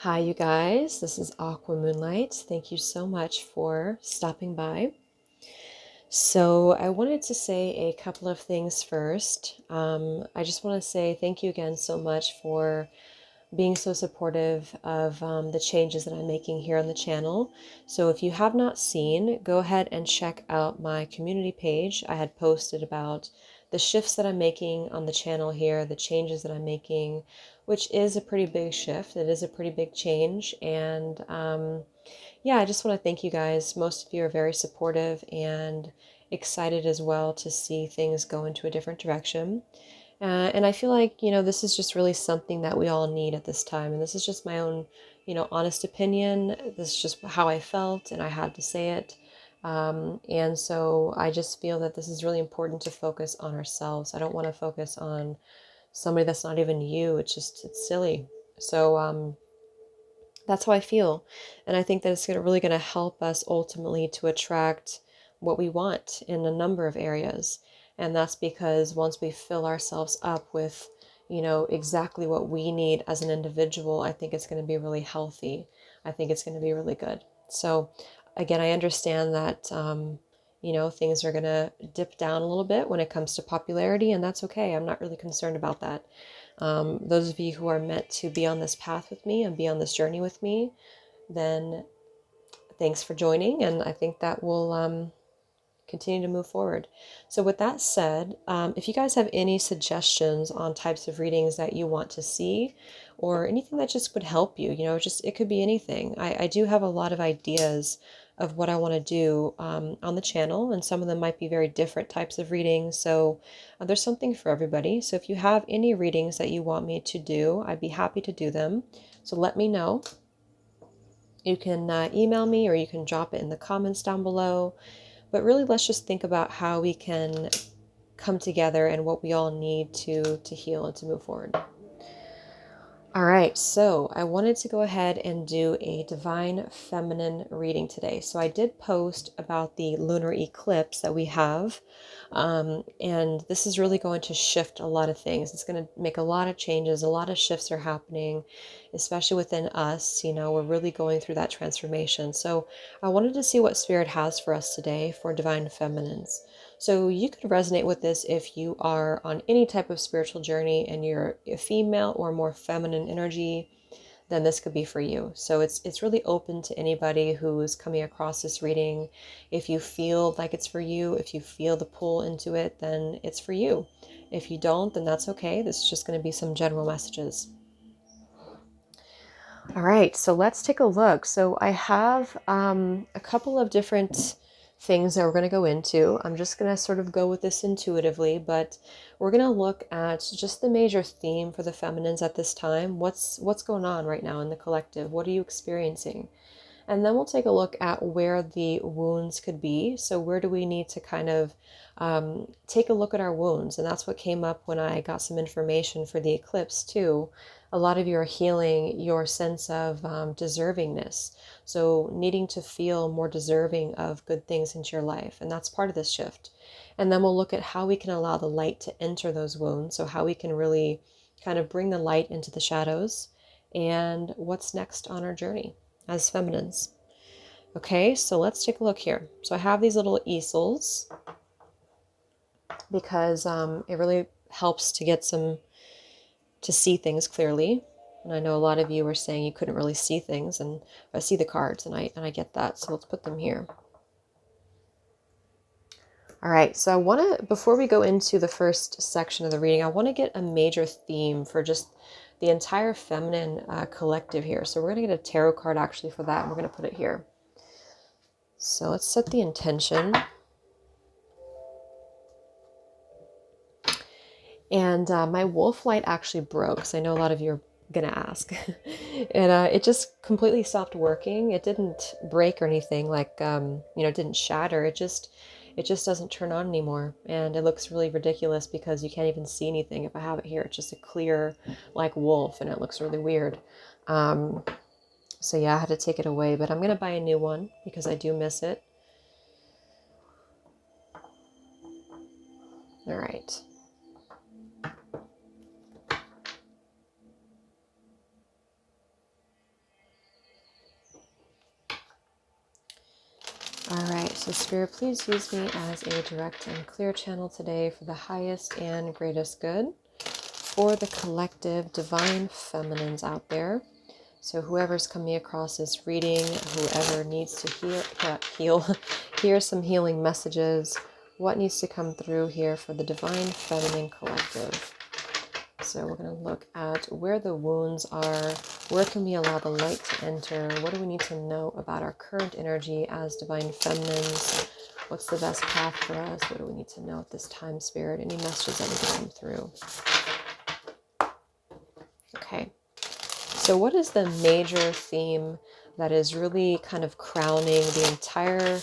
Hi, you guys. This is Aqua Moonlight. Thank you so much for stopping by. So, I wanted to say a couple of things first. I just want to say thank you again so much for being so supportive of the changes that I'm making here on the channel. So, if you have not seen, go ahead and check out my community page. I had posted about the shifts that I'm making on the channel here, the changes that I'm making, which is a pretty big shift. It is a pretty big change. And yeah, I just want to thank you guys. Most of you are very supportive and excited as well to see things go into a different direction. And I feel like, this is just really something that we all need at this time. And this is just my own, honest opinion. This is just how I felt, and I had to say it. And so I just feel that this is really important to focus on ourselves. I don't want to focus on somebody that's not even you. It's silly. So, that's how I feel. And I think that it's really going to help us ultimately to attract what we want in a number of areas. And that's because once we fill ourselves up with, exactly what we need as an individual, I think it's going to be really healthy. I think it's going to be really good. So, again, I understand that, things are going to dip down a little bit when it comes to popularity, and that's okay. I'm not really concerned about that. Those of you who are meant to be on this path with me and be on this journey with me, then thanks for joining. And I think that will continue to move forward. So, with that said, if you guys have any suggestions on types of readings that you want to see or anything that just would help you, just it could be anything. I do have a lot of ideas of what I want to do on the channel, and some of them might be very different types of readings. So, there's something for everybody. So, if you have any readings that you want me to do, I'd be happy to do them. So, let me know. You can email me or you can drop it in the comments down below. But really, let's just think about how we can come together and what we all need to heal and to move forward. All right, so I wanted to go ahead and do a divine feminine reading today. So I did post about the lunar eclipse that we have, and this is really going to shift a lot of things. It's going to make a lot of changes. A lot of shifts are happening, especially within us. We're really going through that transformation. So I wanted to see what Spirit has for us today for divine feminines. So you could resonate with this if you are on any type of spiritual journey and you're a female or more feminine energy, then this could be for you. So it's really open to anybody who's coming across this reading. If you feel like it's for you, if you feel the pull into it, then it's for you. If you don't, then that's okay. This is just going to be some general messages. All right, so let's take a look. So I have a couple of different things that we're going to go into. I'm just going to sort of go with this intuitively, but we're going to look at just the major theme for the feminines at this time. What's going on right now in the collective? What are you experiencing? And then we'll take a look at where the wounds could be. So where do we need to kind of take a look at our wounds? And that's what came up when I got some information for the eclipse too. A lot of you are healing your sense of deservingness. So needing to feel more deserving of good things into your life. And that's part of this shift. And then we'll look at how we can allow the light to enter those wounds. So how we can really kind of bring the light into the shadows and what's next on our journey as feminines. Okay, so let's take a look here. So I have these little easels because it really helps to get to see things clearly. And I know a lot of you were saying you couldn't really see things and see the cards, and I get that. So let's put them here. All right, so I want to, before we go into the first section of the reading, I want to get a major theme for just the entire feminine collective here. So we're going to get a tarot card actually for that, and we're going to put it here. So let's set the intention. And my wolf light actually broke, so I know a lot of you are going to ask. And it just completely stopped working. It didn't break or anything, like, it didn't shatter. It just doesn't turn on anymore. And it looks really ridiculous because you can't even see anything if I have it here. It's just a clear, like, wolf, and it looks really weird. So yeah, I had to take it away, but I'm going to buy a new one because I do miss it. All right. right, so Spirit, please use me as a direct and clear channel today for the highest and greatest good for the collective divine feminines out there. So whoever's coming across this reading, whoever needs to hear some healing messages, what needs to come through here for the divine feminine collective. So we're going to look at where the wounds are, where can we allow the light to enter, what do we need to know about our current energy as divine feminines, what's the best path for us, what do we need to know at this time, Spirit, any messages that need to come through. Okay. So what is the major theme that is really kind of crowning the entire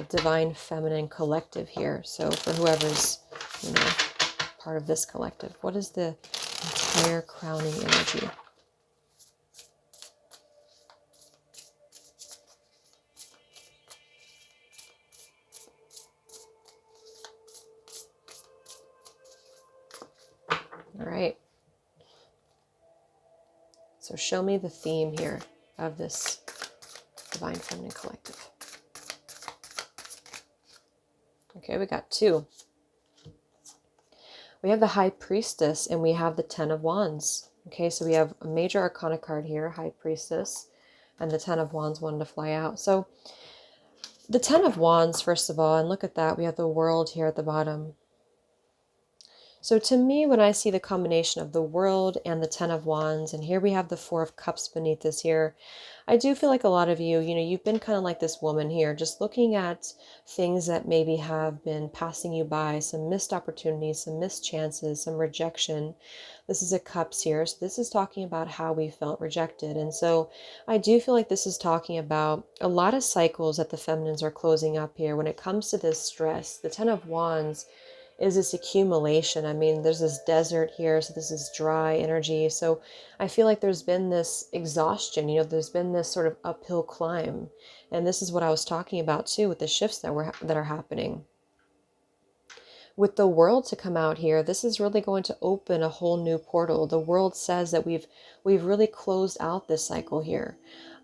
divine feminine collective here? So for whoever's, part of this collective, what is the entire crowning energy? All right. So show me the theme here of this divine feminine collective. Okay, we got 2. We have the High Priestess and we have the 10 of Wands. Okay, so we have a major arcana card here, High Priestess, and the 10 of Wands wanted to fly out. So the 10 of Wands, first of all, and look at that, we have the World here at the bottom. So to me, when I see the combination of the World and the 10 of Wands, and here we have the 4 of Cups beneath this here, I do feel like a lot of you, you've been kind of like this woman here, just looking at things that maybe have been passing you by, some missed opportunities, some missed chances, some rejection. This is a Cups here, so this is talking about how we felt rejected. And so I do feel like this is talking about a lot of cycles that the feminines are closing up here. When it comes to this stress, the 10 of Wands is this accumulation. I mean, there's this desert here, so this is dry energy. So I feel like there's been this exhaustion, there's been this sort of uphill climb. And this is what I was talking about too with the shifts that are happening. With the World to come out here, this is really going to open a whole new portal. The World says that we've really closed out this cycle here.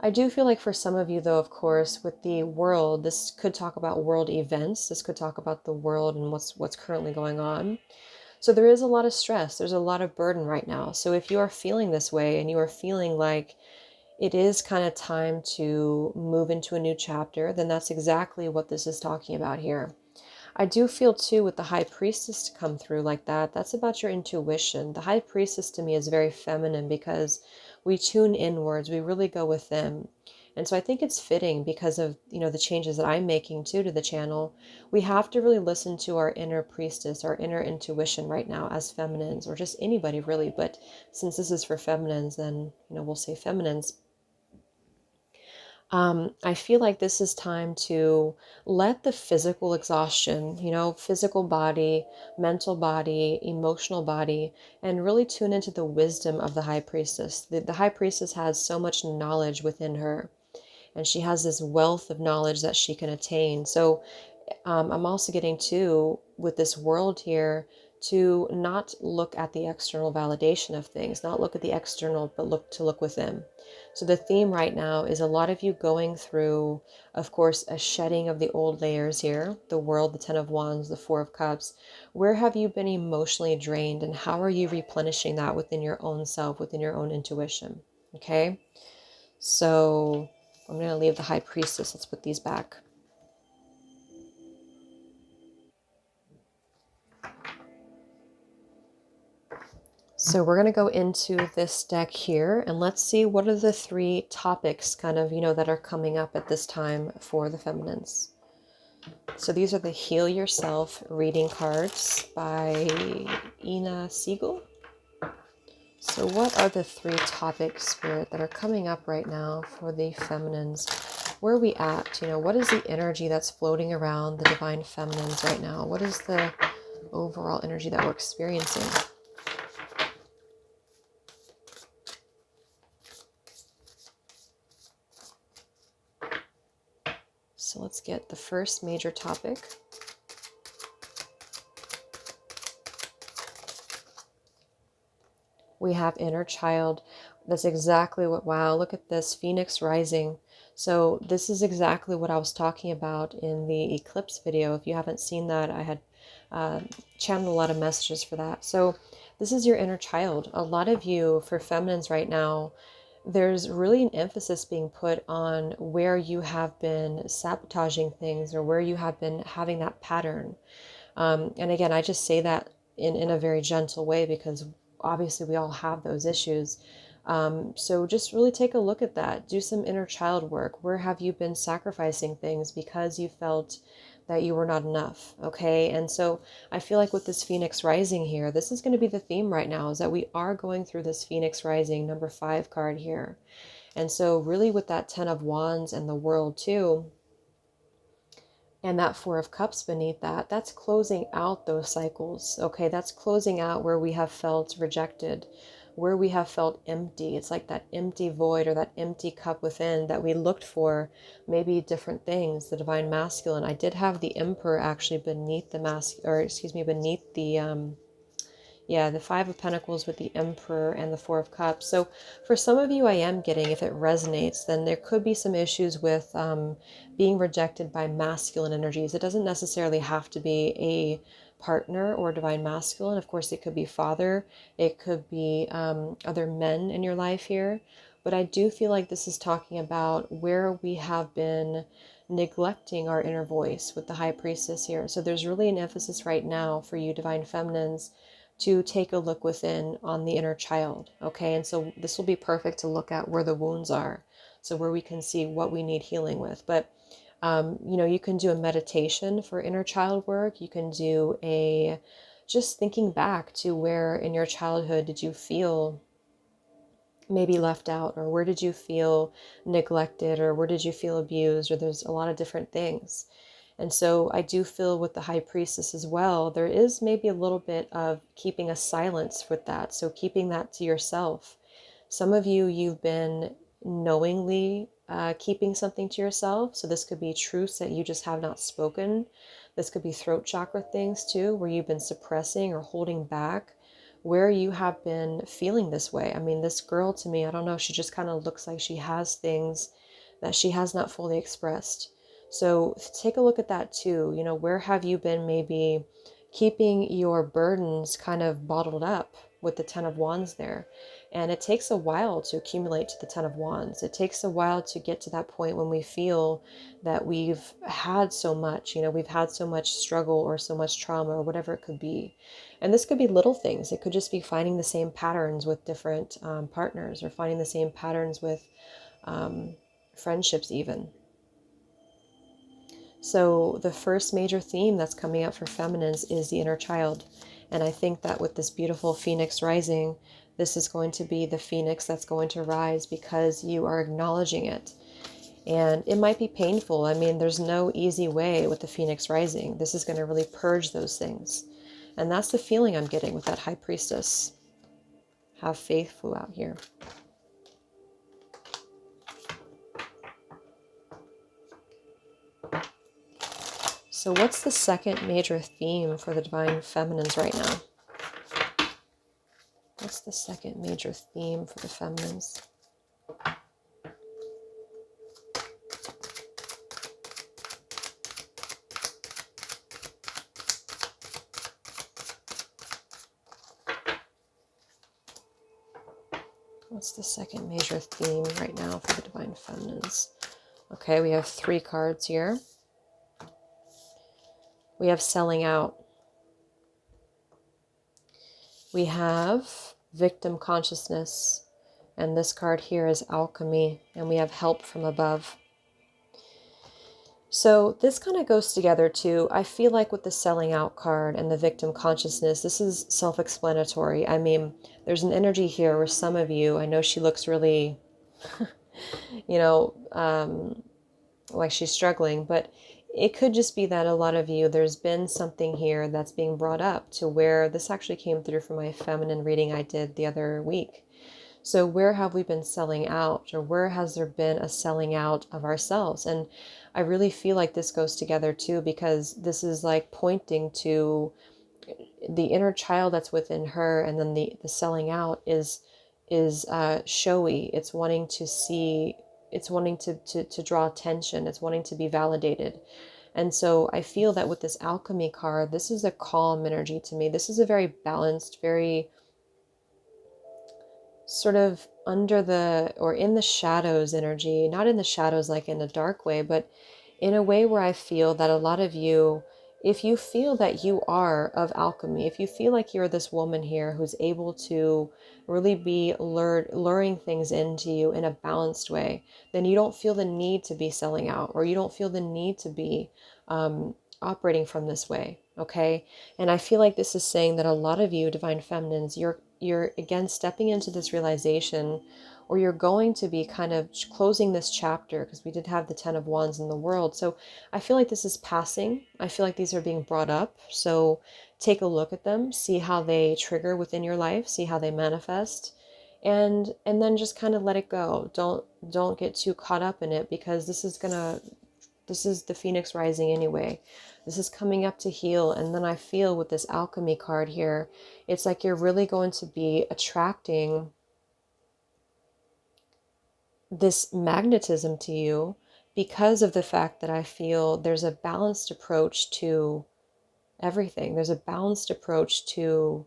I do feel like for some of you, though, of course, with the World, this could talk about world events. This could talk about the world and what's currently going on. So there is a lot of stress. There's a lot of burden right now. So if you are feeling this way and you are feeling like it is kind of time to move into a new chapter, then that's exactly what this is talking about here. I do feel too with the High Priestess to come through like that, that's about your intuition. The High Priestess to me is very feminine because we tune inwards, we really go within. And so I think it's fitting because of, the changes that I'm making too to the channel. We have to really listen to our inner priestess, our inner intuition right now as feminines, or just anybody really. But since this is for feminines, then, we'll say feminines. I feel like this is time to let the physical exhaustion, physical body, mental body, emotional body, and really tune into the wisdom of the High Priestess. The High Priestess has so much knowledge within her, and she has this wealth of knowledge that she can attain. So I'm also getting to, with this World here, to not look at the external validation of things, not look at the external, but look within. So the theme right now is a lot of you going through, of course, a shedding of the old layers here, the World, the 10 of Wands, the 4 of Cups. Where have you been emotionally drained, and how are you replenishing that within your own self, within your own intuition? Okay, so I'm going to leave the High Priestess. Let's put these back. So we're going to go into this deck here and let's see what are the 3 topics kind of, that are coming up at this time for the feminines. So these are the Heal Yourself reading cards by Ina Siegel. So what are the 3 topics, Spirit, that are coming up right now for the feminines? Where are we at? What is the energy that's floating around the divine feminines right now? What is the overall energy that we're experiencing? So let's get the first major topic. We have inner child. That's exactly what, wow, look at this, Phoenix rising. So this is exactly what I was talking about in the eclipse video. If you haven't seen that, I had uh, channeled a lot of messages for that. So this is your inner child. A lot of you, for feminines right now, there's really an emphasis being put on where you have been sabotaging things or where you have been having that pattern. And again, I just say that in a very gentle way because obviously we all have those issues. So just really take a look at that. Do some inner child work. Where have you been sacrificing things because you felt that you were not enough? Okay. And so I feel like with this Phoenix rising here, this is going to be the theme right now, is that we are going through this Phoenix rising number 5 card here. And so really with that 10 of Wands and the World too, and that 4 of Cups beneath that, that's closing out those cycles. Okay, that's closing out where we have felt rejected, where we have felt empty. It's like that empty void or that empty cup within that we looked for maybe different things, the divine masculine. I did have the Emperor actually beneath the beneath the yeah, the 5 of Pentacles with the Emperor and the 4 of Cups. So for some of you, I am getting, if it resonates, then there could be some issues with being rejected by masculine energies. It doesn't necessarily have to be a partner or divine masculine. Of course, it could be father. It could be other men in your life here. But I do feel like this is talking about where we have been neglecting our inner voice with the High Priestess here. So there's really an emphasis right now for you divine feminines to take a look within on the inner child. Okay, and so this will be perfect to look at where the wounds are, so where we can see what we need healing with. But you know, you can do a meditation for inner child work. You can do a just thinking back to where in your childhood did you feel maybe left out, or where did you feel neglected, or where did you feel abused, or there's a lot of different things. And so I do feel with the High Priestess as well, there is maybe a little bit of keeping a silence with that. So keeping that to yourself. Some of you, you've been knowingly keeping something to yourself. So this could be truths that you just have not spoken. This could be throat chakra things too, where you've been suppressing or holding back, where you have been feeling this way. I mean, this girl to me, I don't know, she just kind of looks like she has things that she has not fully expressed. So take a look at that too. You know, where have you been maybe keeping your burdens kind of bottled up with the 10 of Wands there? And it takes a while to accumulate to the 10 of Wands. It takes a while to get to that point when we feel that we've had so much, you know, we've had so much struggle or so much trauma or whatever it could be. And this could be little things. It could just be finding the same patterns with different partners, or finding the same patterns with friendships even. So the first major theme that's coming up for feminines is the inner child. And I think that with this beautiful Phoenix rising, this is going to be the Phoenix that's going to rise because you are acknowledging it. And it might be painful. I mean, there's no easy way with the Phoenix rising. This is going to really purge those things. And that's the feeling I'm getting with that High Priestess. Have faith flew out here. So what's the second major theme for the divine feminines right now? What's the second major theme for the feminines? What's the second major theme right now for the divine feminines? Okay, we have 3 cards here. We have selling out. We have victim consciousness. And this card here is alchemy. And we have help from above. So this kind of goes together too. I feel like with the selling out card and the victim consciousness, this is self-explanatory. I mean, there's an energy here where some of you, I know she looks really, you know, like she's struggling, but it could just be that a lot of you, there's been something here that's being brought up to where this actually came through from my feminine reading I did the other week. So where have we been selling out, or where has there been a selling out of ourselves? And I really feel like this goes together too, because this is like pointing to the inner child that's within her, and then the selling out is showy. It's wanting to see, it's wanting to draw attention, it's wanting to be validated. And so I feel that with this alchemy card, this is a calm energy to me. This is a very balanced, very sort of under the or in the shadows energy, not in the shadows like in a dark way, but in a way where I feel that a lot of you, if you feel that you are of alchemy, if you feel like you're this woman here who's able to really be luring things into you in a balanced way, then you don't feel the need to be selling out, or you don't feel the need to be operating from this way. Okay. And I feel like this is saying that a lot of you divine feminines, you're again stepping into this realization, or you're going to be kind of closing this chapter, because we did have the 10 of Wands in the world. So I feel like this is passing. I feel like these are being brought up. So take a look at them, see how they trigger within your life, see how they manifest, and then just kind of let it go. Don't get too caught up in it, because this is the Phoenix rising anyway. This is coming up to heal. And then I feel with this alchemy card here, it's like you're really going to be attracting this magnetism to you, because of the fact that I feel there's a balanced approach to everything. There's a balanced approach to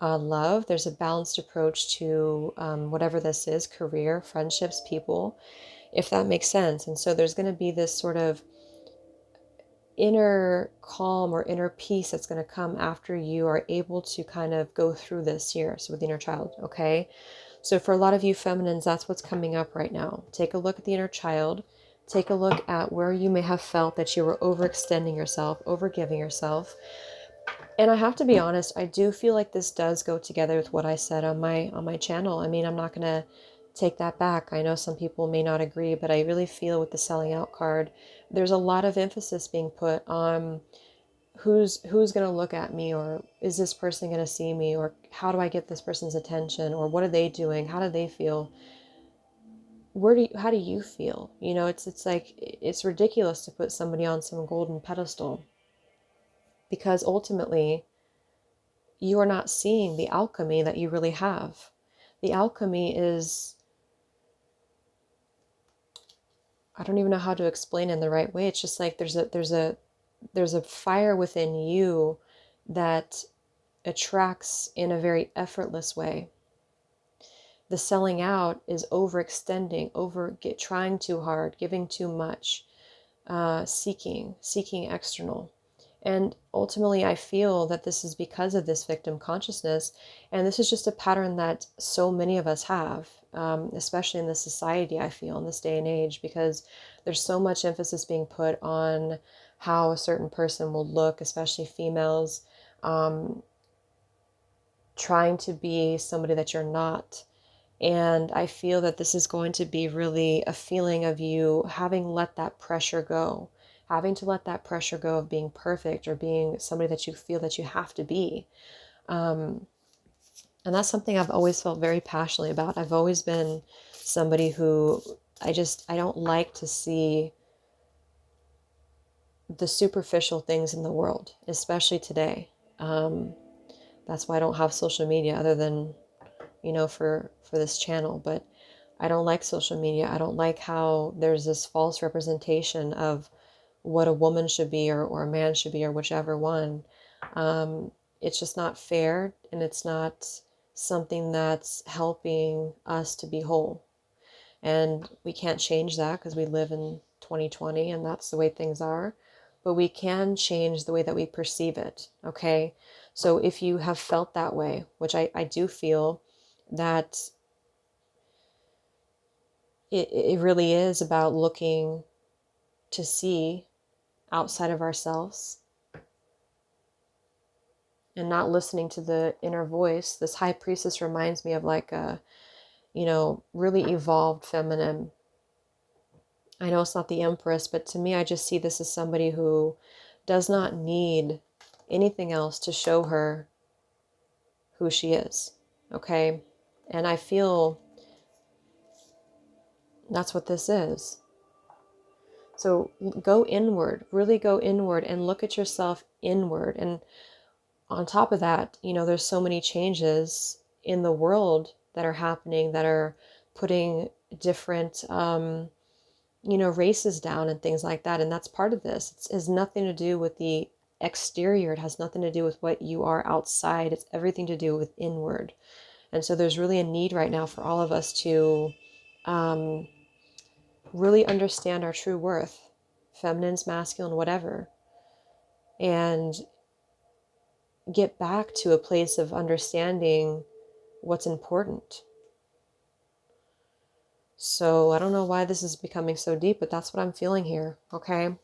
love. There's a balanced approach to whatever this is, career, friendships, people, if that makes sense. And so there's going to be this sort of inner calm or inner peace that's going to come after you are able to kind of go through this year. So with the inner child, okay? So for a lot of you feminines, that's what's coming up right now. Take a look at the inner child. Take a look at where you may have felt that you were overextending yourself, overgiving yourself. And I have to be honest, I do feel like this does go together with what I said on my channel. I mean, I'm not going to take that back. I know some people may not agree, but I really feel with the selling out card, there's a lot of emphasis being put on who's going to look at me, or is this person going to see me, or how do I get this person's attention, or what are they doing, how do they feel, how do you feel? You know, it's like it's ridiculous to put somebody on some golden pedestal, because ultimately you are not seeing the alchemy that you really have. The alchemy is, I don't even know how to explain it in the right way. It's just like there's a fire within you that attracts in a very effortless way. The selling out is overextending, trying too hard, giving too much, seeking external. And ultimately, I feel that this is because of this victim consciousness. And this is just a pattern that so many of us have, especially in this society, I feel, in this day and age, because there's so much emphasis being put on how a certain person will look, especially females, trying to be somebody that you're not. And I feel that this is going to be really a feeling of you having let that pressure go, having to let that pressure go of being perfect or being somebody that you feel that you have to be. And that's something I've always felt very passionately about. I've always been somebody who I don't like to see the superficial things in the world, especially today. That's why I don't have social media other than, you know, for this channel. But I don't like social media. I don't like how there's this false representation of what a woman should be, or a man should be, or whichever one. It's just not fair, and it's not something that's helping us to be whole. And we can't change that because we live in 2020 and that's the way things are. But we can change the way that we perceive it, okay? So if you have felt that way, which I do feel that it really is about looking to see outside of ourselves and not listening to the inner voice. This high priestess reminds me of like a, you know, really evolved feminine. I know it's not the empress, but to me, I just see this as somebody who does not need anything else to show her who she is. Okay. And I feel that's what this is. So go inward, really go inward and look at yourself inward. And on top of that, you know, there's so many changes in the world that are happening that are putting different, you know, races down and things like that. And that's part of this. It has nothing to do with the exterior. It has nothing to do with what you are outside. It's everything to do with inward. And so there's really a need right now for all of us to um, really understand our true worth, feminines, masculine, whatever, and get back to a place of understanding what's important. So I don't know why this is becoming so deep, but that's what I'm feeling here, okay?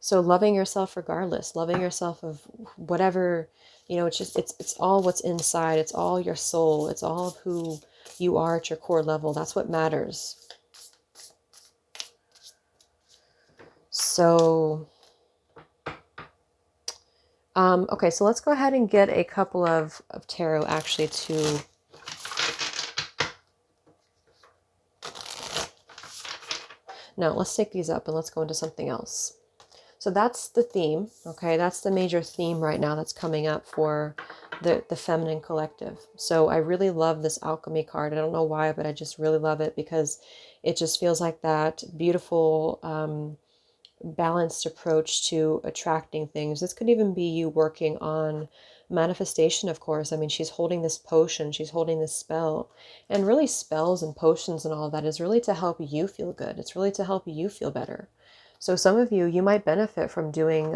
So loving yourself regardless, loving yourself of whatever, you know, it's all what's inside. It's all your soul. It's all of who you are at your core level. That's what matters. So, okay, so let's go ahead and get a couple of tarot actually to no, let's take these up and let's go into something else. So that's the theme, okay? That's the major theme right now that's coming up for the feminine collective. So I really love this alchemy card. I don't know why, but I just really love it because it just feels like that beautiful, balanced approach to attracting things. This could even be you working on manifestation, of course. I mean, she's holding this potion, she's holding this spell. And really, spells and potions and all of that is really to help you feel good. It's really to help you feel better. So some of you, you might benefit from doing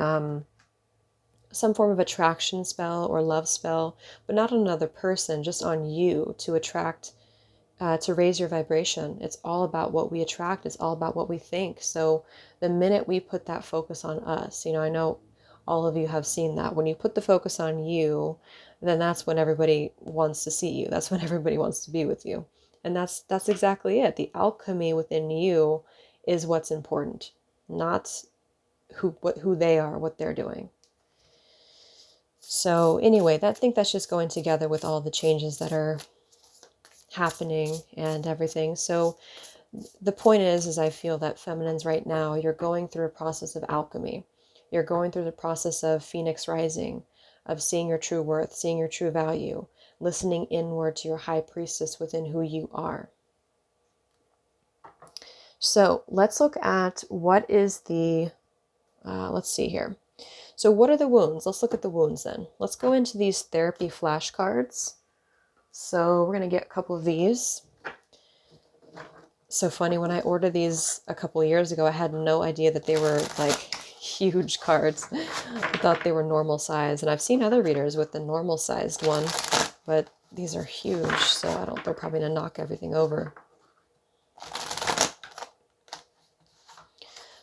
some form of attraction spell or love spell, but not on another person, just on you to attract, to raise your vibration. It's all about what we attract. It's all about what we think. So the minute we put that focus on us, you know, I know all of you have seen that. When you put the focus on you, then that's when everybody wants to see you. That's when everybody wants to be with you. And that's exactly it. The alchemy within you is what's important, not who they are, what they're doing. So anyway, I think that's just going together with all the changes that are happening and everything. So the point is I feel that feminines right now, you're going through a process of alchemy. You're going through the process of phoenix rising, of seeing your true worth, seeing your true value, listening inward to your high priestess within who you are. So let's look at what is the, let's see here. So what are the wounds? Let's look at the wounds then. Let's go into these therapy flashcards. So we're going to get a couple of these. So funny, when I ordered these a couple of years ago, I had no idea that they were like huge cards. I thought they were normal size. And I've seen other readers with the normal sized one, but these are huge. So they're probably going to knock everything over.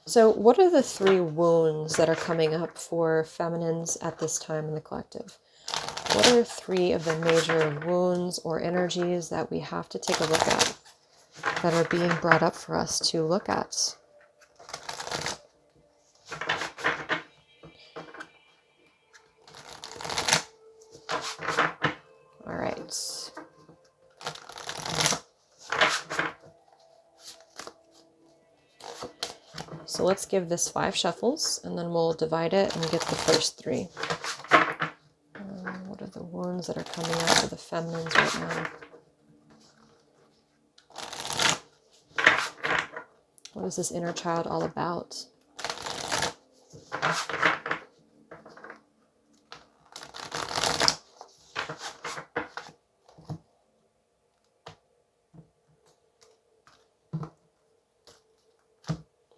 So what are the 3 wounds that are coming up for feminines at this time in the collective? What are 3 of the major wounds or energies that we have to take a look at, that are being brought up for us to look at? All right. So let's give this 5 shuffles, and then we'll divide it and get the first 3. What are the wounds that are coming out for the feminines right now? What is this inner child all about?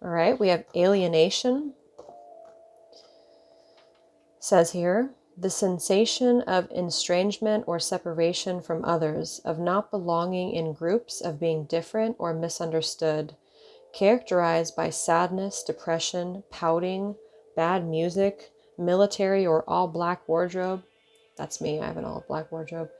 All right, we have alienation. It says here, the sensation of estrangement or separation from others, of not belonging in groups, of being different or misunderstood, characterized by sadness, depression, pouting, bad music, military or all-black wardrobe. That's me, I have an all-black wardrobe.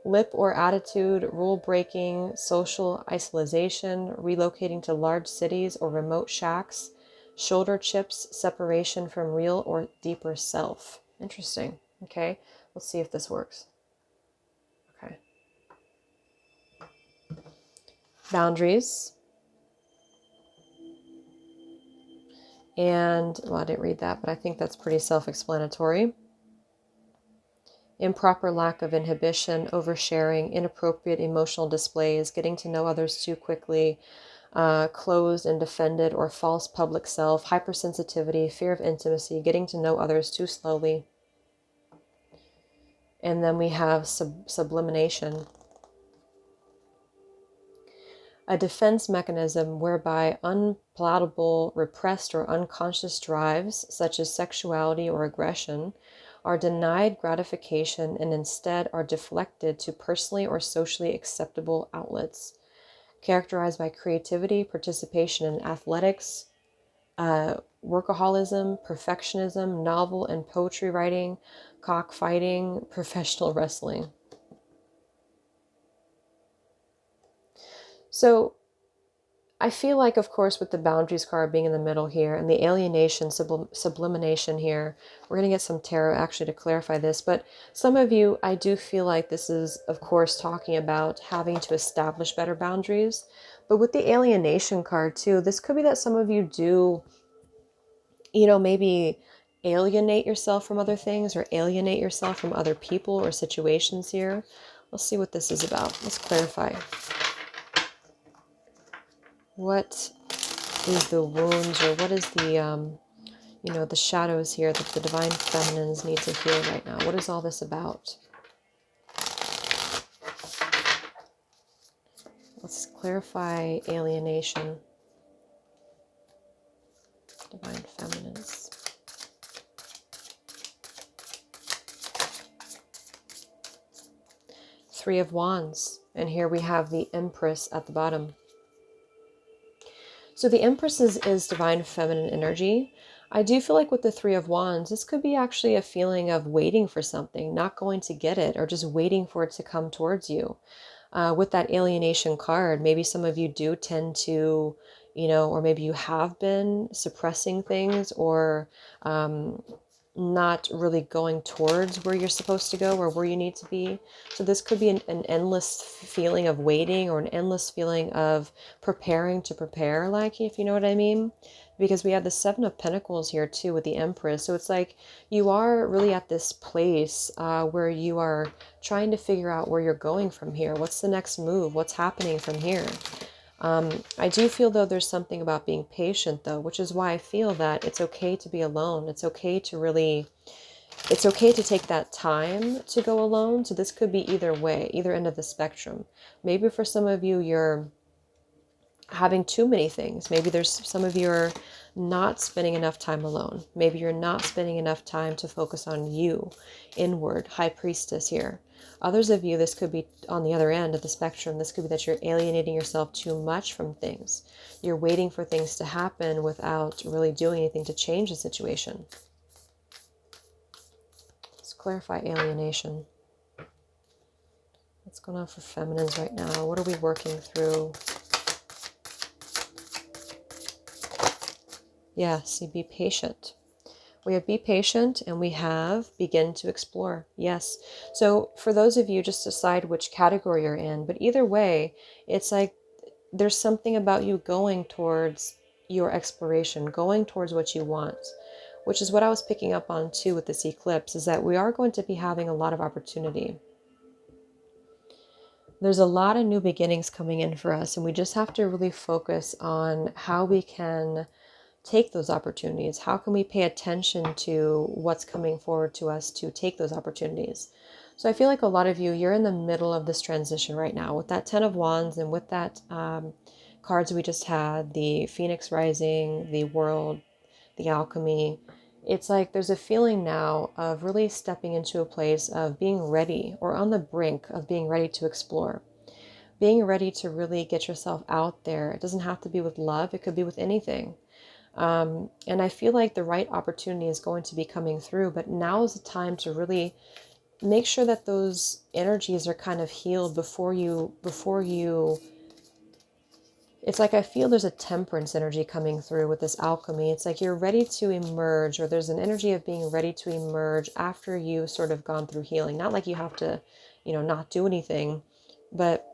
Lip or attitude, rule breaking, social isolation, relocating to large cities or remote shacks, shoulder chips, separation from real or deeper self. Interesting. Okay, let's see if this works. Okay. Boundaries, And, well, I didn't read that, but I think that's pretty self-explanatory. Improper lack of inhibition, oversharing, inappropriate emotional displays, getting to know others too quickly, closed and defended or false public self, hypersensitivity, fear of intimacy, getting to know others too slowly. And then we have sublimation, a defense mechanism whereby unpalatable, repressed, or unconscious drives, such as sexuality or aggression, are denied gratification and instead are deflected to personally or socially acceptable outlets, characterized by creativity, participation in athletics, workaholism, perfectionism, novel and poetry writing, cockfighting, professional wrestling. So I feel like, of course, with the boundaries card being in the middle here and the alienation, sublimination here, we're going to get some tarot actually to clarify this. But some of you, I do feel like this is, of course, talking about having to establish better boundaries. But with the alienation card too, this could be that some of you do, maybe alienate yourself from other things or alienate yourself from other people or situations here. Let's see what this is about. Let's clarify. What is the wounds, or what is the, the shadows here that the divine feminines need to heal right now? What is all this about? Let's clarify alienation. Divine feminines. Three of Wands. And here we have the Empress at the bottom. So the Empress is divine feminine energy. I do feel like with the Three of Wands, this could be actually a feeling of waiting for something, not going to get it, or just waiting for it to come towards you. With that alienation card, maybe some of you do tend to, or maybe you have been suppressing things or not really going towards where you're supposed to go or where you need to be. So this could be an endless feeling of waiting, or an endless feeling of preparing to prepare, like, if you know what I mean. Because we have the Seven of Pentacles here too with the Empress. So it's like you are really at this place where you are trying to figure out where you're going from here. What's the next move? What's happening from here? I do feel, though, there's something about being patient, though, which is why I feel that it's okay to be alone. It's okay to take that time to go alone. So this could be either way, either end of the spectrum. Maybe for some of you, you're having too many things. Maybe there's some of you are not spending enough time alone. Maybe you're not spending enough time to focus on you, inward, High Priestess here. Others of you, this could be on the other end of the spectrum. This could be that you're alienating yourself too much from things. You're waiting for things to happen without really doing anything to change the situation. Let's clarify alienation. What's going on for feminines right now? What are we working through? Yeah, see, be patient. We have be patient, and we have begin to explore. Yes. So for those of you, just decide which category you're in. But either way, it's like there's something about you going towards your exploration, going towards what you want, which is what I was picking up on too with this eclipse, is that we are going to be having a lot of opportunity. There's a lot of new beginnings coming in for us, and we just have to really focus on how we can take those opportunities. How can we pay attention to what's coming forward to us to take those opportunities? So I feel like a lot of you, you're in the middle of this transition right now with that Ten of Wands, and with that cards we just had, the Phoenix Rising, the World, the Alchemy. It's like there's a feeling now of really stepping into a place of being ready, or on the brink of being ready to explore. Being ready to really get yourself out there. It doesn't have to be with love. It could be with anything. And I feel like the right opportunity is going to be coming through, but now is the time to really make sure that those energies are kind of healed before you, it's like I feel there's a temperance energy coming through with this alchemy. It's like you're ready to emerge, or there's an energy of being ready to emerge after you've sort of gone through healing. Not like you have to, not do anything, but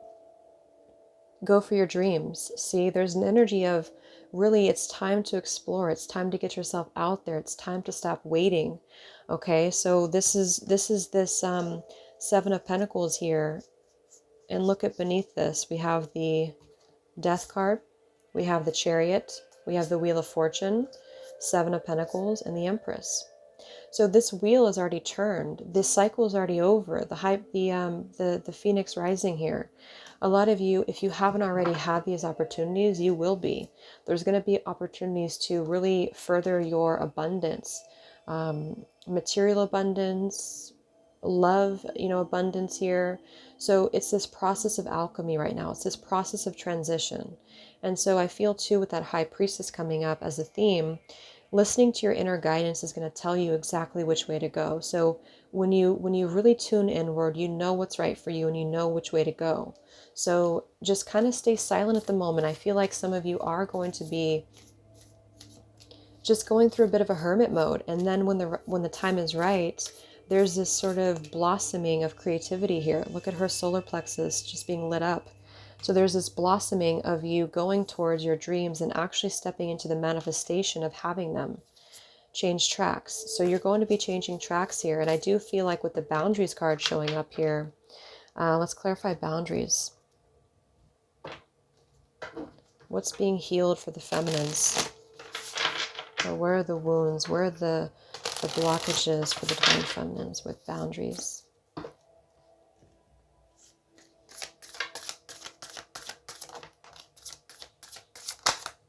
go for your dreams. See, there's an energy of really, it's time to explore. It's time to get yourself out there. It's time to stop waiting. Okay, so this Seven of Pentacles here. And look at beneath this. We have the Death card. We have the Chariot. We have the Wheel of Fortune, Seven of Pentacles, and the Empress. So this wheel is already turned. This cycle is already over. The Phoenix rising here. A lot of you, if you haven't already had these opportunities, you will be. There's going to be opportunities to really further your abundance, material abundance, love, abundance here. So it's this process of alchemy right now. It's this process of transition. And so I feel too, with that High Priestess coming up as a theme, listening to your inner guidance is going to tell you exactly which way to go. So when you really tune inward, you know what's right for you and you know which way to go. So just kind of stay silent at the moment. I feel like some of you are going to be just going through a bit of a hermit mode, and then when the time is right, there's this sort of blossoming of creativity here. Look at her solar plexus just being lit up. So there's this blossoming of you going towards your dreams and actually stepping into the manifestation of having them. Change tracks. So you're going to be changing tracks here. And I do feel like with the boundaries card showing up here, let's clarify boundaries. What's being healed for the feminines? Or where are the wounds? Where are the blockages for the divine feminines with boundaries?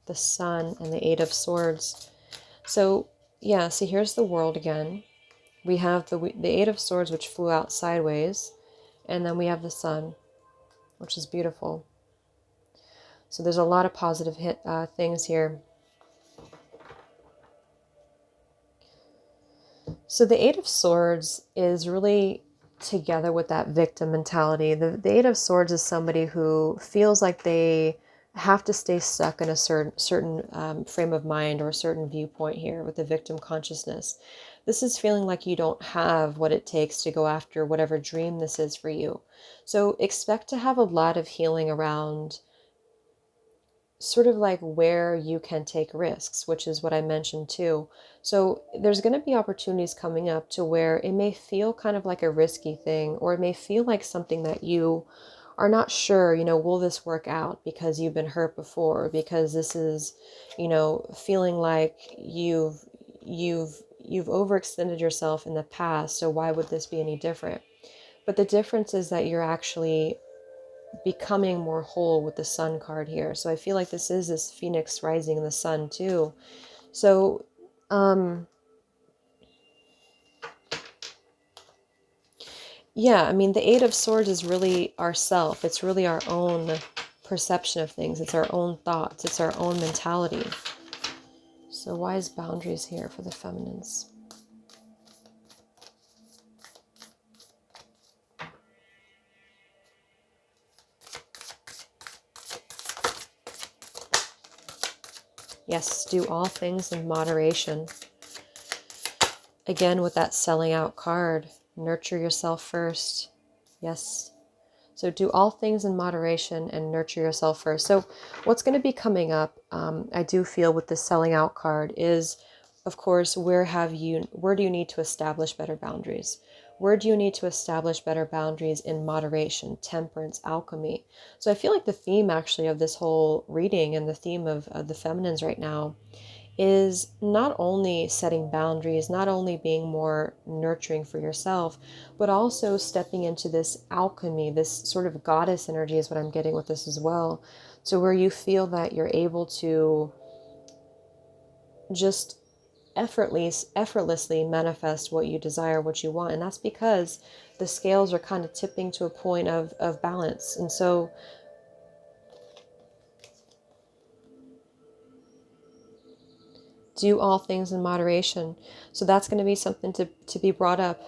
The Sun and the Eight of Swords. So yeah, see, here's the World again. We have the Eight of Swords, which flew out sideways, and then we have the Sun, which is beautiful. So there's a lot of positive things here. So the Eight of Swords is really together with that victim mentality. The Eight of Swords is somebody who feels like they have to stay stuck in a certain frame of mind or a certain viewpoint here with the victim consciousness. This is feeling like you don't have what it takes to go after whatever dream this is for you. So expect to have a lot of healing around sort of like where you can take risks, which is what I mentioned too. So there's going to be opportunities coming up to where it may feel kind of like a risky thing, or it may feel like something that you are not sure, will this work out because you've been hurt before, because this is, feeling like you've overextended yourself in the past. So why would this be any different? But the difference is that you're actually becoming more whole with the Sun card here. So I feel like this is this Phoenix rising in the Sun too. So yeah, I mean, the Eight of Swords is really ourself. It's really our own perception of things. It's our own thoughts. It's our own mentality. So why is boundaries here for the feminines? Yes, do all things in moderation. Again, with that selling out card, nurture yourself first. Yes. So do all things in moderation and nurture yourself first. So what's going to be coming up, I do feel with the selling out card is, of course, where do you need to establish better boundaries? Where do you need to establish better boundaries in moderation, temperance, alchemy? So I feel like the theme actually of this whole reading and the theme of the feminines right now is not only setting boundaries, not only being more nurturing for yourself, but also stepping into this alchemy, this sort of goddess energy is what I'm getting with this as well. So where you feel that you're able to just effortlessly manifest what you desire, what you want. And that's because the scales are kind of tipping to a point of balance. And so do all things in moderation. So that's going to be something to be brought up.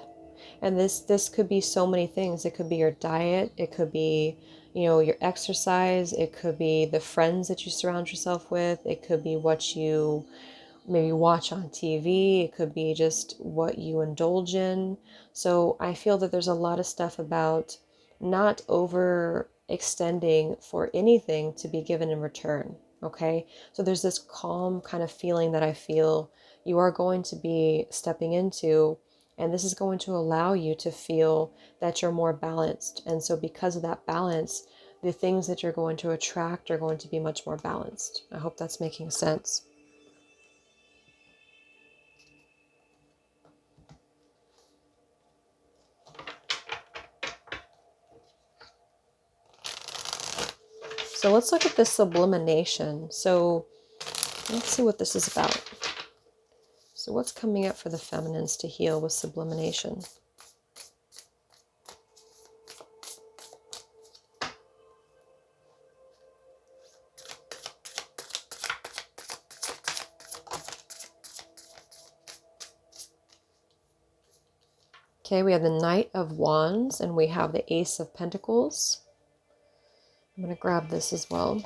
And this could be so many things. It could be your diet. It could be, your exercise. It could be the friends that you surround yourself with. It could be what you maybe watch on TV. It could be just what you indulge in. So I feel that there's a lot of stuff about not overextending for anything to be given in return. Okay, so there's this calm kind of feeling that I feel you are going to be stepping into, and this is going to allow you to feel that you're more balanced. And so, because of that balance, the things that you're going to attract are going to be much more balanced. I hope that's making sense. So let's look at this sublimation. So let's see what this is about. So what's coming up for the feminines to heal with sublimation? Okay, we have the Knight of Wands and we have the Ace of Pentacles. I'm going to grab this as well.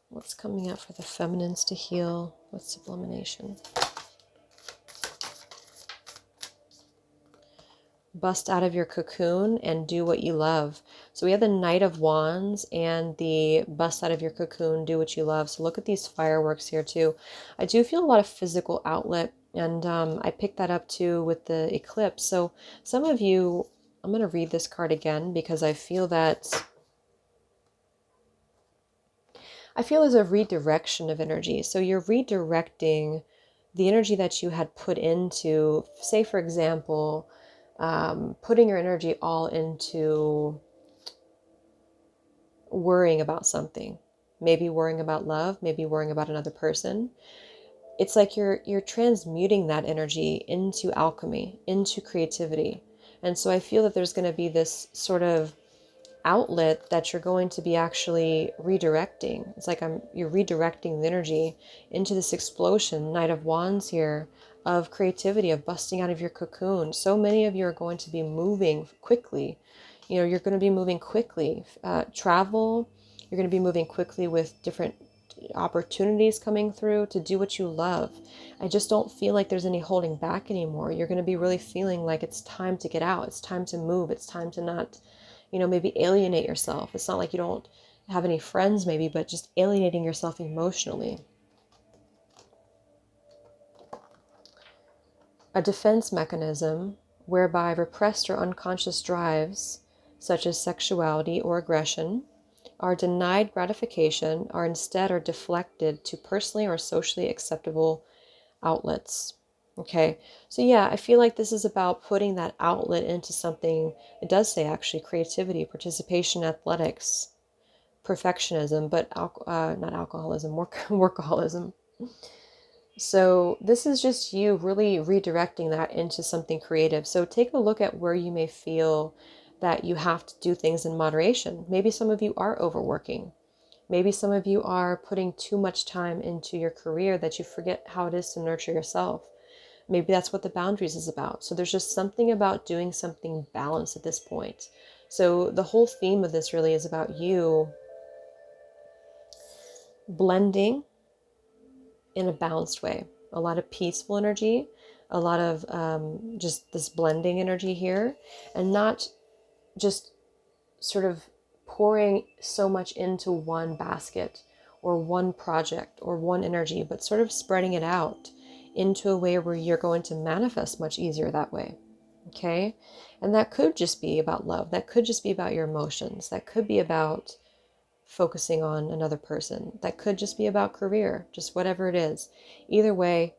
What's coming up for the feminines to heal with sublimation? Bust out of your cocoon and do what you love. So we have the Knight of Wands and the bust out of your cocoon, do what you love. So look at these fireworks here too. I do feel a lot of physical outlet, and I picked that up too with the eclipse. So some of you, I'm going to read this card again because I feel there's a redirection of energy. So you're redirecting the energy that you had put into, say for example, putting your energy all into worrying about something, maybe worrying about love, maybe worrying about another person. It's like you're transmuting that energy into alchemy, into creativity. And so I feel that there's going to be this sort of outlet that you're going to be actually redirecting. It's like you're redirecting the energy into this explosion, Knight of Wands here, of creativity, of busting out of your cocoon. So many of you are going to be moving quickly. You're going to be moving quickly. Travel, you're going to be moving quickly with different opportunities coming through to do what you love. I just don't feel like there's any holding back anymore. You're going to be really feeling like it's time to get out. It's time to move. It's time to not maybe alienate yourself. It's not like you don't have any friends maybe, but just alienating yourself emotionally. A defense mechanism whereby repressed or unconscious drives, such as sexuality or aggression, are denied gratification, are deflected to personally or socially acceptable outlets. Okay, so yeah, I feel like this is about putting that outlet into something. It does say actually creativity, participation, athletics, perfectionism, but not alcoholism, workaholism. So this is just you really redirecting that into something creative. So take a look at where you may feel that you have to do things in moderation. Maybe some of you are overworking. Maybe some of you are putting too much time into your career that you forget how it is to nurture yourself. Maybe that's what the boundaries is about. So there's just something about doing something balanced at this point. So the whole theme of this really is about you blending in a balanced way. A lot of peaceful energy, a lot of just this blending energy here, and not just sort of pouring so much into one basket or one project or one energy, but sort of spreading it out into a way where you're going to manifest much easier that way. Okay? And that could just be about love. That could just be about your emotions. That could be about focusing on another person. That could just be about career, just whatever it is. Either way,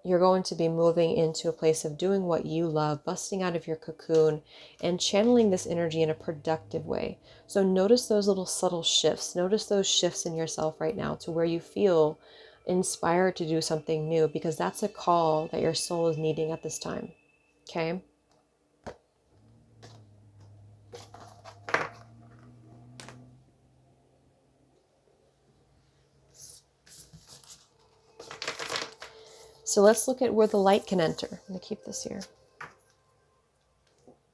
you're going to be moving into a place of doing what you love, busting out of your cocoon, and channeling this energy in a productive way. So notice those little subtle shifts. Notice those shifts in yourself right now to where you feel inspired to do something new, because that's a call that your soul is needing at this time. Okay? So let's look at where the light can enter. I'm going to keep this here.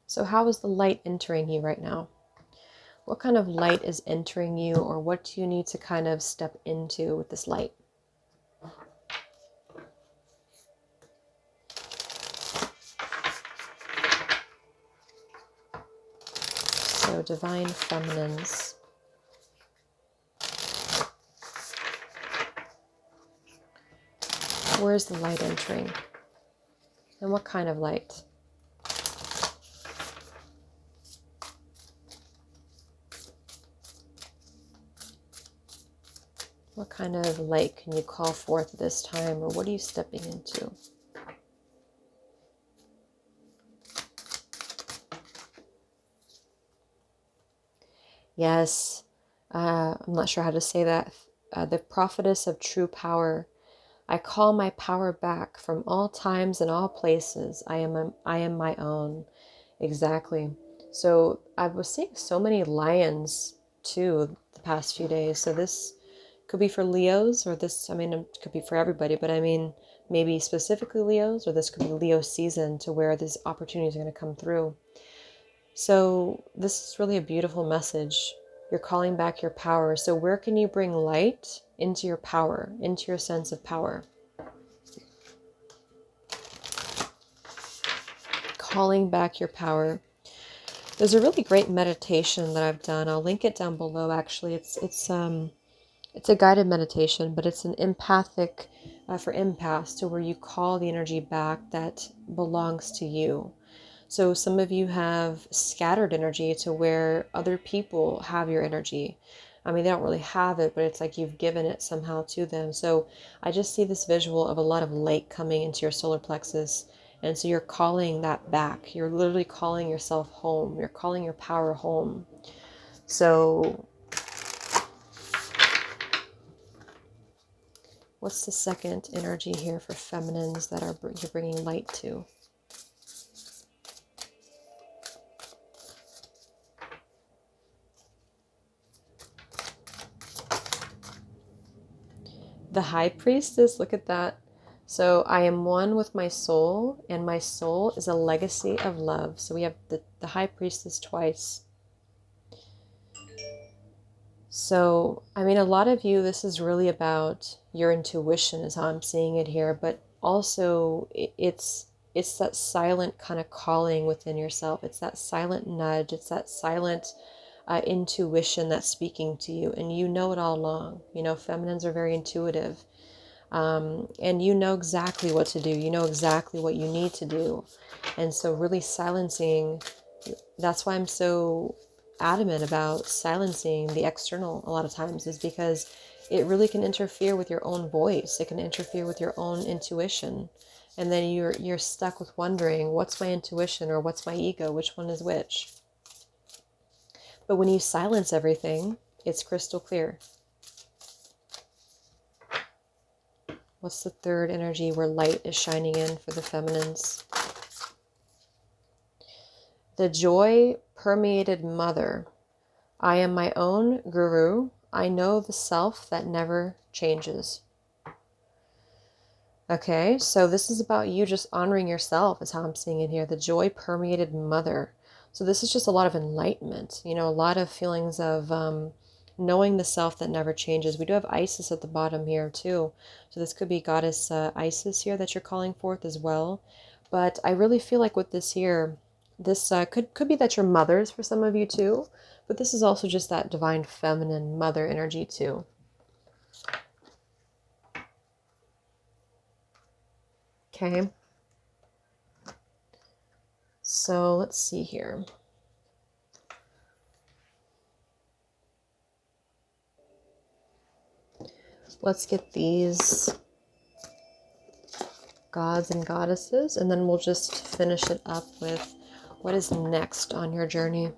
So how is the light entering you right now? What kind of light is entering you, or what do you need to kind of step into with this light? So divine feminines. Where is the light entering? And what kind of light? What kind of light can you call forth this time, or what are you stepping into? Yes, I'm not sure how to say that. The prophetess of true power. I call my power back from all times and all places. I am my own. Exactly. So I was seeing so many lions too the past few days. So this could be for Leos, or this, I mean, it could be for everybody, but I mean, maybe specifically Leos, or this could be Leo season to where these opportunities are going to come through. So this is really a beautiful message. You're calling back your power. So where can you bring light into your power, into your sense of power? Calling back your power. There's a really great meditation that I've done. I'll link it down below. Actually, it's a guided meditation, but it's an empathic for empaths, to where you call the energy back that belongs to you. So some of you have scattered energy to where other people have your energy. I mean, they don't really have it, but it's like you've given it somehow to them. So I just see this visual of a lot of light coming into your solar plexus. And so you're calling that back. You're literally calling yourself home. You're calling your power home. So what's the second energy here for feminines that you're bringing light to? The High Priestess, look at that. So I am one with my soul, and my soul is a legacy of love. So we have the High Priestess twice. So, I mean, a lot of you, this is really about your intuition is how I'm seeing it here, but also it's that silent kind of calling within yourself. It's that silent nudge. It's that silent intuition that's speaking to you, and you know it all along. You know, feminines are very intuitive. And you know exactly what to do. You know exactly what you need to do. And so really silencing, that's why I'm so adamant about silencing the external a lot of times, is because it really can interfere with your own voice. It can interfere with your own intuition. And then you're stuck with wondering, what's my intuition or what's my ego? Which one is which? But when you silence everything, it's crystal clear. What's the third energy where light is shining in for the feminines? The joy permeated mother. I am my own guru. I know the self that never changes. Okay, so this is about you just honoring yourself, is how I'm seeing it here. The joy permeated mother. So this is just a lot of enlightenment, you know, a lot of feelings of knowing the self that never changes. We do have Isis at the bottom here too. So this could be goddess Isis here that you're calling forth as well. But I really feel like with this here, this could be that you're mothers for some of you too. But this is also just that divine feminine mother energy too. Okay. So let's see here. Let's get these gods and goddesses, and then we'll just finish it up with what is next on your journey.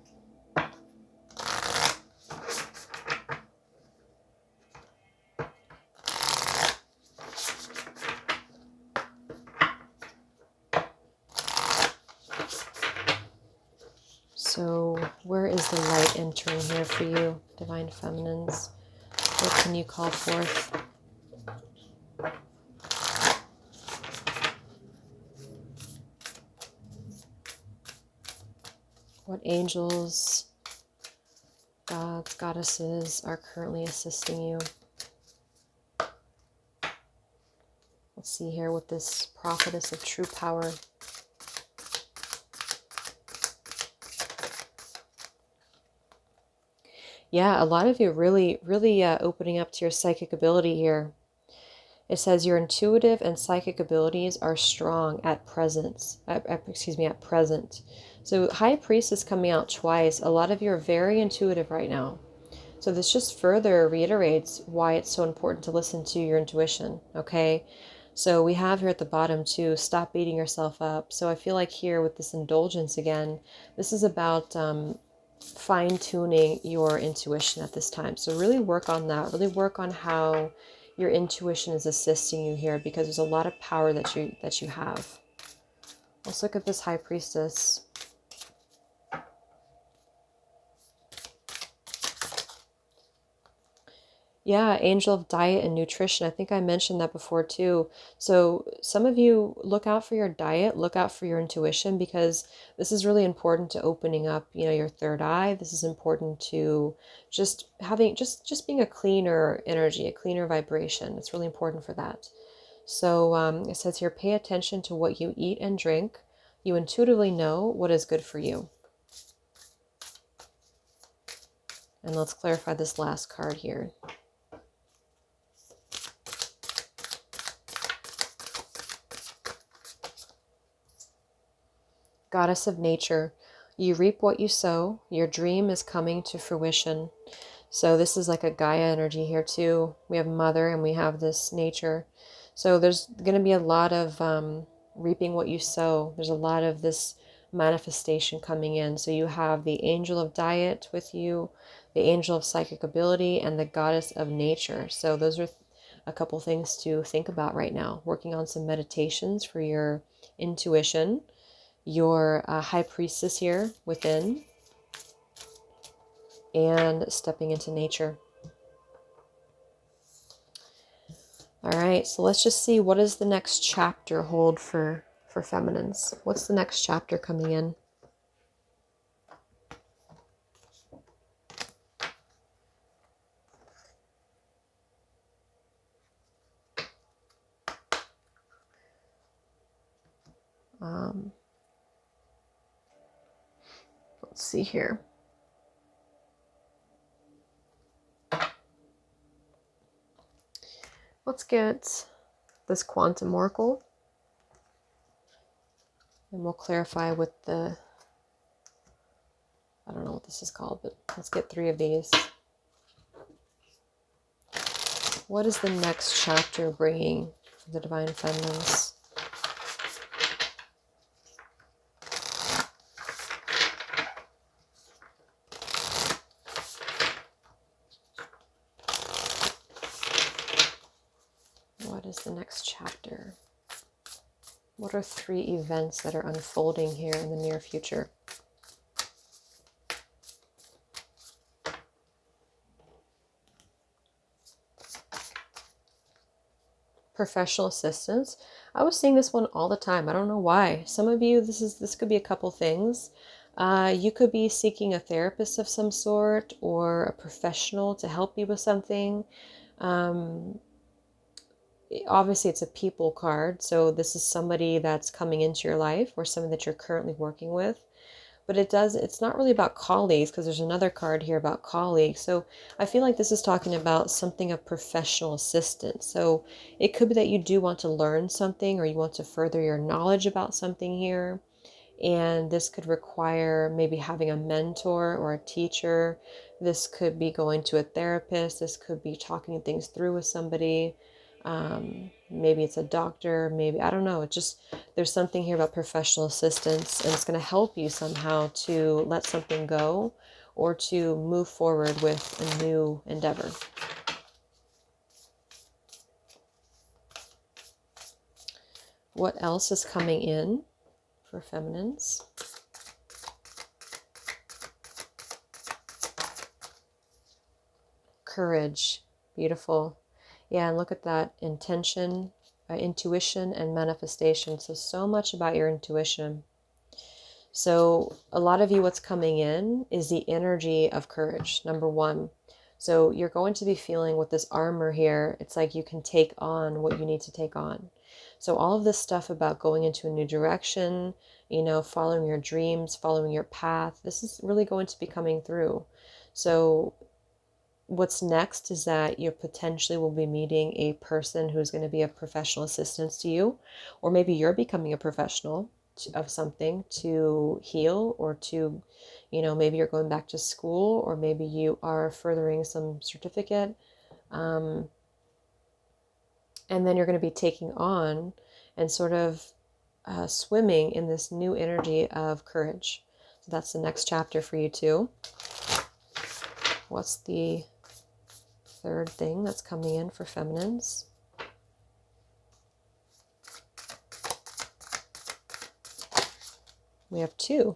So where is the light entering here for you, divine feminines? What can you call forth? What angels, gods, goddesses are currently assisting you? Let's see here with this prophetess of true power. Yeah, a lot of you really opening up to your psychic ability here. It says your intuitive and psychic abilities are strong at presence. Excuse me, at present. So High Priest is coming out twice. A lot of you are very intuitive right now. So this just further reiterates why it's so important to listen to your intuition, okay? So we have here at the bottom too, stop beating yourself up. So I feel like here with this indulgence again, this is about fine-tuning your intuition at this time. So really work on that. Really work on how your intuition is assisting you here, because there's a lot of power that you have. Let's look at this High Priestess. Yeah, angel of diet and nutrition. I think I mentioned that before too. So some of you look out for your diet, look out for your intuition, because this is really important to opening up, your third eye. This is important to just having just being a cleaner energy, a cleaner vibration. It's really important for that. So it says here, pay attention to what you eat and drink. You intuitively know what is good for you. And let's clarify this last card here. Goddess of nature, you reap what you sow. Your dream is coming to fruition. So this is like a Gaia energy here too. We have mother and we have this nature. So there's going to be a lot of reaping what you sow. There's a lot of this manifestation coming in. So you have the angel of diet with you, the angel of psychic ability, and the goddess of nature. So those are a couple things to think about right now. Working on some meditations for your intuition, your high priestess here within, and stepping into nature. All right, so let's just see, what does the next chapter hold for feminines? What's the next chapter coming in? Let's see here. Let's get this quantum oracle, and we'll clarify with the, I don't know what this is called, but let's get 3 of these. What is the next chapter bringing for the divine feminines? What is the next chapter? What are 3 events that are unfolding here in the near future? Professional assistance. I was seeing this one all the time. I don't know why. Some of you, this could be a couple things. You could be seeking a therapist of some sort, or a professional to help you with something. Obviously, it's a people card, so this is somebody that's coming into your life, or somebody that you're currently working with. But it's not really about colleagues, because there's another card here about colleagues. So I feel like this is talking about something of professional assistance. So it could be that you do want to learn something, or you want to further your knowledge about something here. And this could require maybe having a mentor or a teacher. This could be going to a therapist. This could be talking things through with somebody. Maybe it's a doctor, maybe, I don't know. It just, there's something here about professional assistance, and it's going to help you somehow to let something go, or to move forward with a new endeavor. What else is coming in for feminines? Courage. Beautiful. Yeah, and look at that intention, intuition, and manifestation. So much about your intuition. So a lot of you, what's coming in is the energy of courage, number 1. So you're going to be feeling with this armor here, it's like you can take on what you need to take on. So all of this stuff about going into a new direction, following your dreams, following your path, this is really going to be coming through. So what's next is that you potentially will be meeting a person who's going to be of professional assistance to you, or maybe you're becoming a professional of something to heal, or to, maybe you're going back to school, or maybe you are furthering some certificate. And then you're going to be taking on and sort of swimming in this new energy of courage. So that's the next chapter for you too. What's the third thing that's coming in for feminines? We have 2.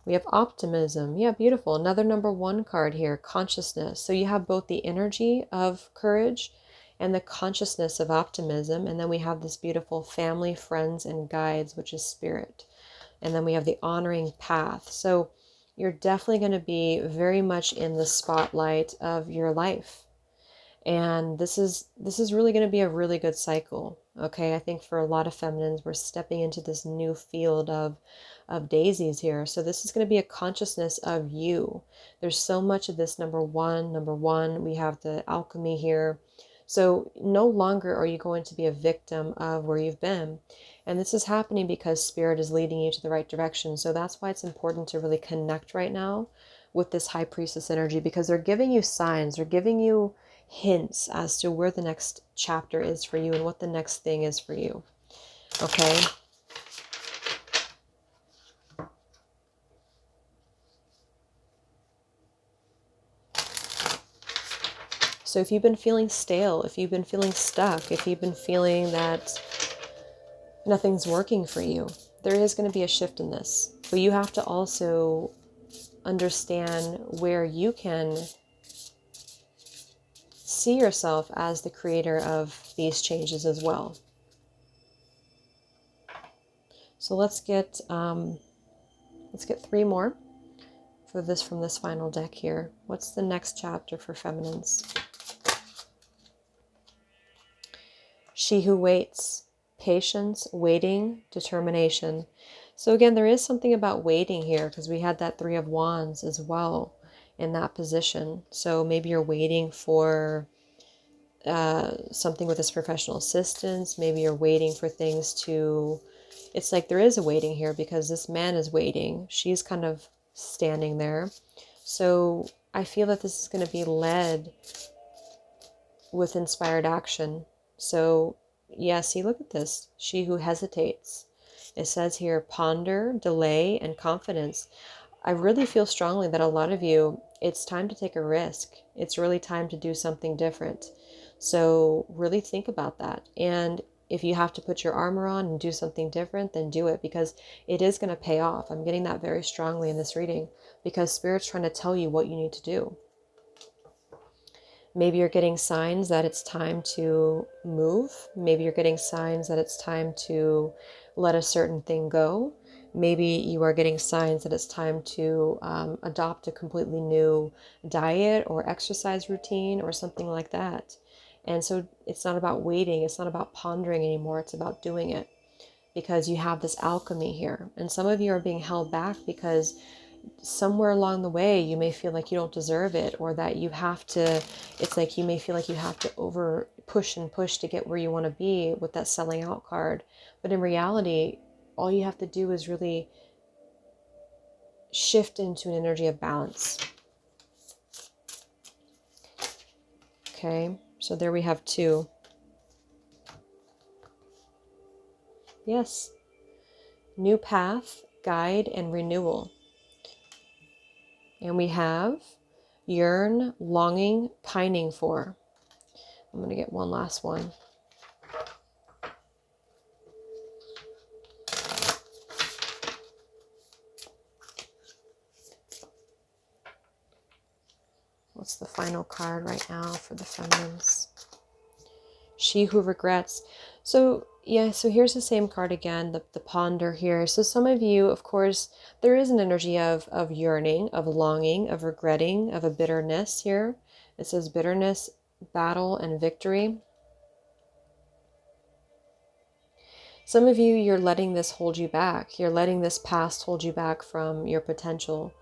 We have optimism. Yeah, beautiful. Another number 1 card here, consciousness. So you have both the energy of courage and the consciousness of optimism. And then we have this beautiful family, friends, and guides, which is spirit. And then we have the honoring path. So you're definitely going to be very much in the spotlight of your life. And this is really going to be a really good cycle. Okay, I think for a lot of feminines, we're stepping into this new field of daisies here. So this is going to be a consciousness of you. There's so much of this number one. We have the alchemy here. So no longer are you going to be a victim of where you've been. And this is happening because spirit is leading you to the right direction. So that's why it's important to really connect right now with this high priestess energy, because they're giving you signs, they're giving you hints as to where the next chapter is for you and what the next thing is for you. Okay. So if you've been feeling stale, if you've been feeling stuck, if you've been feeling that nothing's working for you, there is going to be a shift in this. But you have to also understand where you can see yourself as the creator of these changes as well. So let's get 3 more for this from this final deck here. What's the next chapter for feminines? She who waits, patience, waiting, determination. So again, there is something about waiting here, because we had that 3 of Wands as well in that position. So maybe you're waiting for something with this professional assistance. Maybe you're waiting for things to... It's like there is a waiting here because this man is waiting. She's kind of standing there. So I feel that this is going to be led with inspired action. So yeah, see, look at this. She who hesitates. It says here, ponder, delay, and confidence. I really feel strongly that a lot of you, it's time to take a risk. It's really time to do something different. So really think about that. And if you have to put your armor on and do something different, then do it, because it is going to pay off. I'm getting that very strongly in this reading, because Spirit's trying to tell you what you need to do. Maybe you're getting signs that it's time to move. Maybe you're getting signs that it's time to let a certain thing go. Maybe you are getting signs that it's time to adopt a completely new diet or exercise routine or something like that. And so it's not about waiting. It's not about pondering anymore. It's about doing it, because you have this alchemy here. And some of you are being held back because somewhere along the way you may feel like you don't deserve it, or that you have to, it's like you may feel like you have to over push and push to get where you want to be with that selling out card. But in reality, all you have to do is really shift into an energy of balance. Okay, so there we have 2. Yes, new path, guide, and renewal. And we have yearn, longing, pining for. I'm going to get one last one. What's the final card right now for the feminines? She who regrets. So yeah, so here's the same card again, the ponder here. So some of you, of course, there is an energy of yearning, of longing, of regretting, of a bitterness here. It says bitterness, battle, and victory. Some of you, you're letting this hold you back. You're letting this past hold you back from your potential.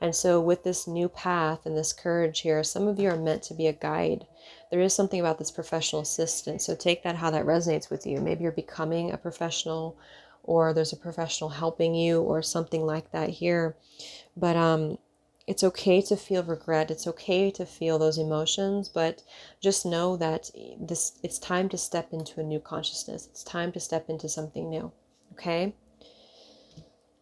And so with this new path and this courage here, some of you are meant to be a guide. There is something about this professional assistant. So take that how that resonates with you. Maybe you're becoming a professional, or there's a professional helping you, or something like that here. But it's okay to feel regret. It's okay to feel those emotions, but just know that it's time to step into a new consciousness. It's time to step into something new. Okay?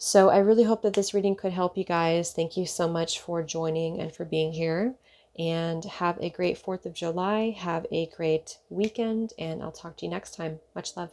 So I really hope that this reading could help you guys. Thank you so much for joining and for being here. And have a great 4th of July. Have a great weekend, and I'll talk to you next time. Much love.